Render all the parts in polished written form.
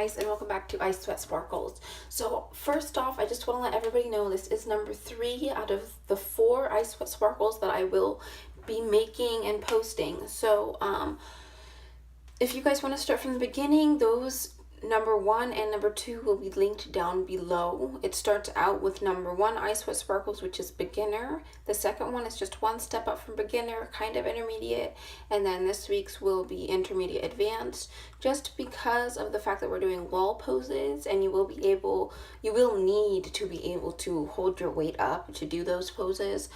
guys, and welcome back to Ice Sweat Sparkles. So first off, I just want to let everybody know this is number 3 out of the 4 Ice Sweat Sparkles that I will be making and posting. So if you guys want to start from the beginning, those number 1 and number 2 will be linked down below. It starts out with number 1 Ice Sweat Sparkles, which is beginner. The second one is just one step up from beginner, kind of intermediate, and then this week's will be intermediate advanced, just because of the fact that we're doing wall poses, and you will need to be able to hold your weight up to do those poses.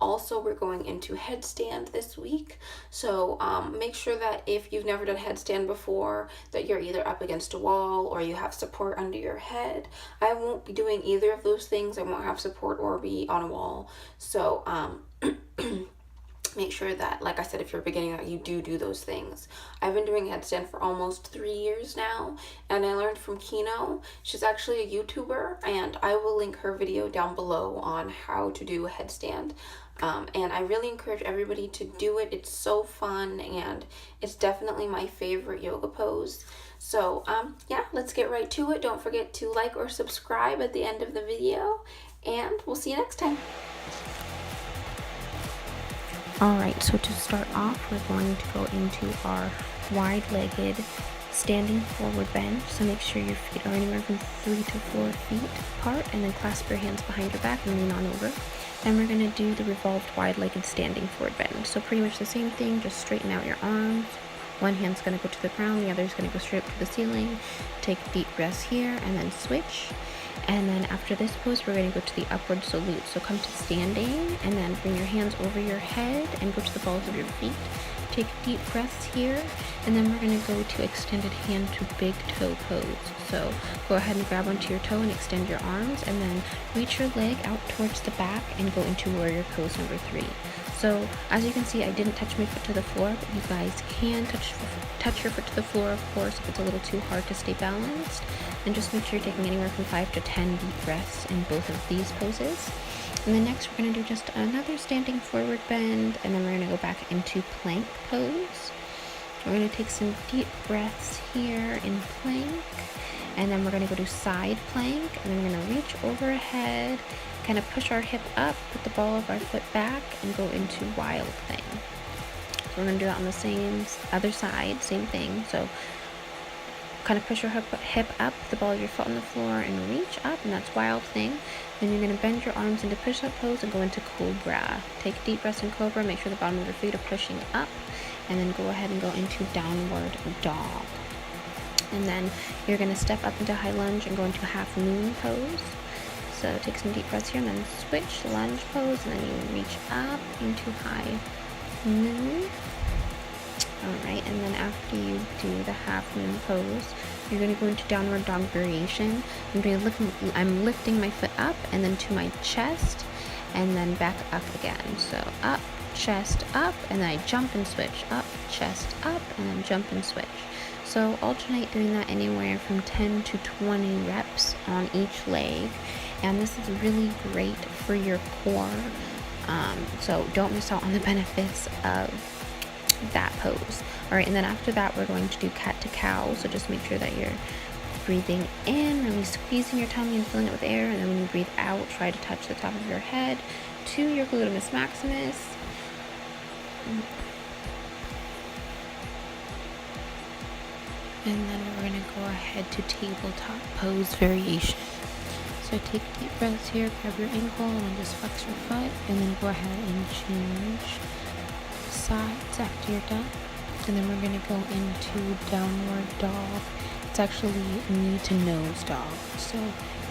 Also, we're going into headstand this week, so make sure that if you've never done headstand before, that you're either up against a wall or you have support under your head. I won't be doing either of those things. I won't have support or be on a wall, so make sure that, like I said, if you're beginning, that you do those things. I've been doing headstand for almost 3 years now, and I learned from Kino. She's actually a YouTuber, and I will link her video down below on how to do a headstand. And I really encourage everybody to do it. It's so fun, and it's definitely my favorite yoga pose. So yeah, let's get right to it. Don't forget to like or subscribe at the end of the video, and we'll see you next time. Alright, so to start off, we're going to go into our wide-legged standing forward bend. So make sure your feet are anywhere from 3 to 4 feet apart, and then clasp your hands behind your back and lean on over. Then we're going to do the revolved wide-legged standing forward bend. So pretty much the same thing, just straighten out your arms. One hand's going to go to the ground, the other's going to go straight up to the ceiling. Take deep breaths here, and then switch. And then after this pose, we're going to go to the upward salute. So come to standing, and then bring your hands over your head and go to the balls of your feet. Take deep breaths here, and then we're going to go to extended hand to big toe pose. So go ahead and grab onto your toe and extend your arms, and then reach your leg out towards the back and go into warrior pose number 3. So as you can see, I didn't touch my foot to the floor, but you guys can touch your foot to the floor, of course, if it's a little too hard to stay balanced. And just make sure you're taking anywhere from 5 to 10 deep breaths in both of these poses. And then next, we're going to do just another standing forward bend, and then we're going to go back into plank pose. We're going to take some deep breaths here in plank, and then we're going to go to side plank, and then we're going to reach overhead, kind of push our hip up, put the ball of our foot back, and go into wild thing. So we're going to do that on the same other side, same thing. So kind of push your hip up, the ball of your foot on the floor, and reach up, and that's wild thing. Then you're going to bend your arms into push-up pose and go into cobra. Take deep breaths in cobra, make sure the bottom of your feet are pushing up, and then go ahead and go into downward dog. And then you're going to step up into high lunge and go into half moon pose. So take some deep breaths here, and then switch lunge pose, and then you reach up into high moon. Alright, and then after you do the half moon pose, you're going to go into downward dog variation. I'm lifting my foot up and then to my chest, and then back up again. So up, chest, up, and then I jump and switch. Up, chest, up, and then jump and switch. So alternate doing that anywhere from 10 to 20 reps on each leg. And this is really great for your core. So don't miss out on the benefits of that pose. Alright, and then after that, we're going to do cat to cow. So just make sure that you're breathing in, really squeezing your tummy and filling it with air, and then when you breathe out, try to touch the top of your head to your gluteus maximus. And then we're going to go ahead to tabletop pose variation. So take deep breaths here, grab your ankle, and then just flex your foot, and then go ahead and change sides after you're done. And then we're going to go into downward dog. It's actually knee to nose dog. So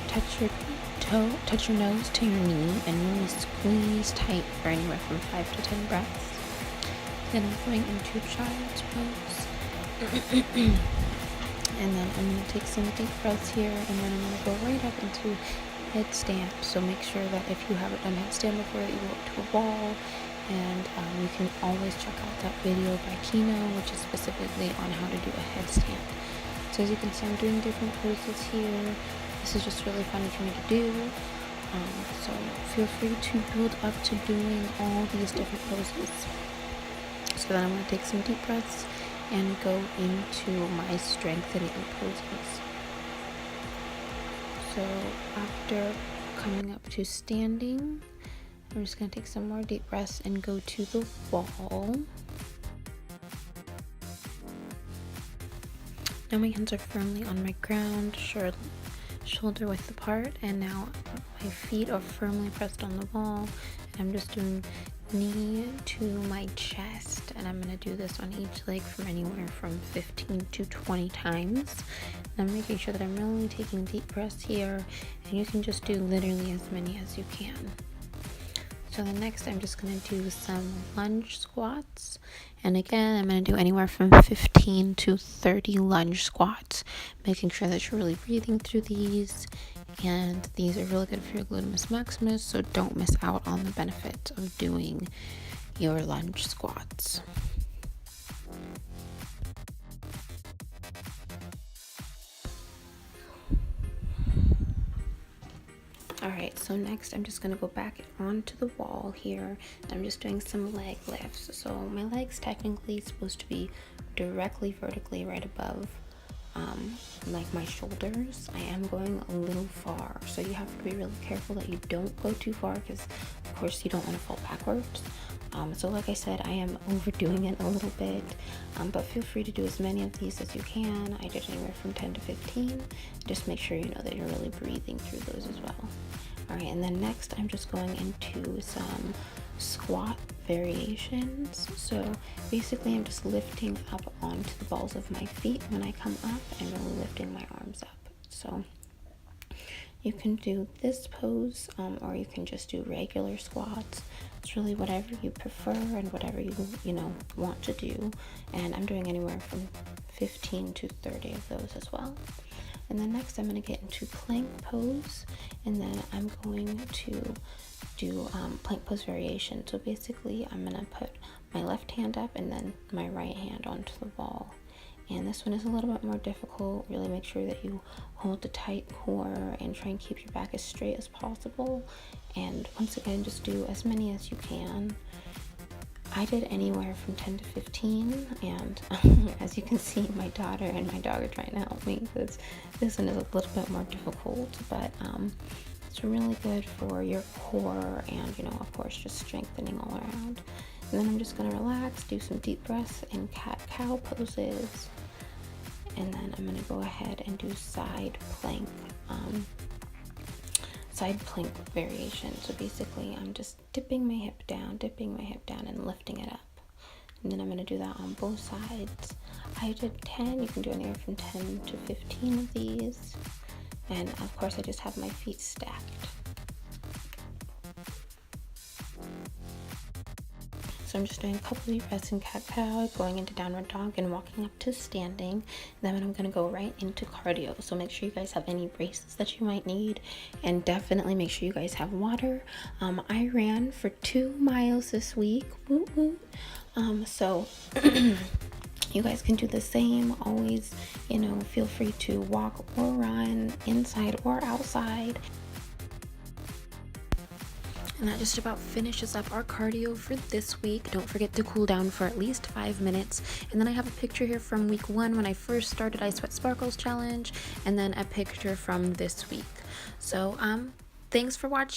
touch your nose to your knee and really squeeze tight for anywhere from 5 to 10 breaths. Then I'm going into child's pose. And then I'm going to take some deep breaths here, and then I'm going to go right up into headstand. So make sure that if you haven't done headstand before, that you go up to a wall. And you can always check out that video by Kino, which is specifically on how to do a headstand. So as you can see, I'm doing different poses here. This is just really fun for me to do. So feel free to build up to doing all these different poses. So then I'm going to take some deep breaths and go into my strengthening poses. So after coming up to standing, I'm just going to take some more deep breaths and go to the wall. Now my hands are firmly on my ground, shoulder width apart, and now my feet are firmly pressed on the wall. And I'm just doing knee to my chest, and I'm going to do this on each leg from anywhere from 15 to 20 times. And I'm making sure that I'm really taking deep breaths here, and you can just do literally as many as you can. So then next I'm just going to do some lunge squats, and again I'm going to do anywhere from 15 to 30 lunge squats, making sure that you're really breathing through these, and these are really good for your gluteus maximus, so don't miss out on the benefit of doing your lunge squats. Alright, so next I'm just going to go back onto the wall here. I'm just doing some leg lifts. So my leg's technically supposed to be directly vertically right above like my shoulders. I am going a little far, so you have to be really careful that you don't go too far, because of course you don't want to fall backwards. So like I said, I am overdoing it a little bit, but feel free to do as many of these as you can. I did anywhere from 10 to 15. Just make sure you know that you're really breathing through those as well. Alright, and then next I'm just going into some squat variations. So basically I'm just lifting up onto the balls of my feet when I come up and really lifting my arms up. So you can do this pose, or you can just do regular squats. It's really whatever you prefer and whatever you want to do. And I'm doing anywhere from 15 to 30 of those as well. And then next I'm going to get into plank pose, and then I'm going to do plank pose variation. So basically I'm going to put my left hand up and then my right hand onto the wall. And this one is a little bit more difficult. Really make sure that you hold a tight core and try and keep your back as straight as possible. And once again, just do as many as you can. I did anywhere from 10 to 15, and as you can see, my daughter and my dog are trying to help me because this one is a little bit more difficult, but it's really good for your core and, of course, just strengthening all around. And then I'm just going to relax, do some deep breaths and cat-cow poses. And then I'm going to go ahead and do side plank variation. So basically I'm just dipping my hip down and lifting it up. And then I'm going to do that on both sides. I did 10. You can do anywhere from 10 to 15 of these. And of course I just have my feet stacked. So I'm just doing a couple deep breaths in cat-cow, going into downward dog and walking up to standing. Then I'm going to go right into cardio. So make sure you guys have any braces that you might need, and definitely make sure you guys have water. I ran for 2 miles this week. Woo woo. So you guys can do the same. Always, feel free to walk or run inside or outside. And that just about finishes up our cardio for this week. Don't forget to cool down for at least 5 minutes. And then I have a picture here from week 1 when I first started I Sweat Sparkles challenge, and then a picture from this week. So thanks for watching.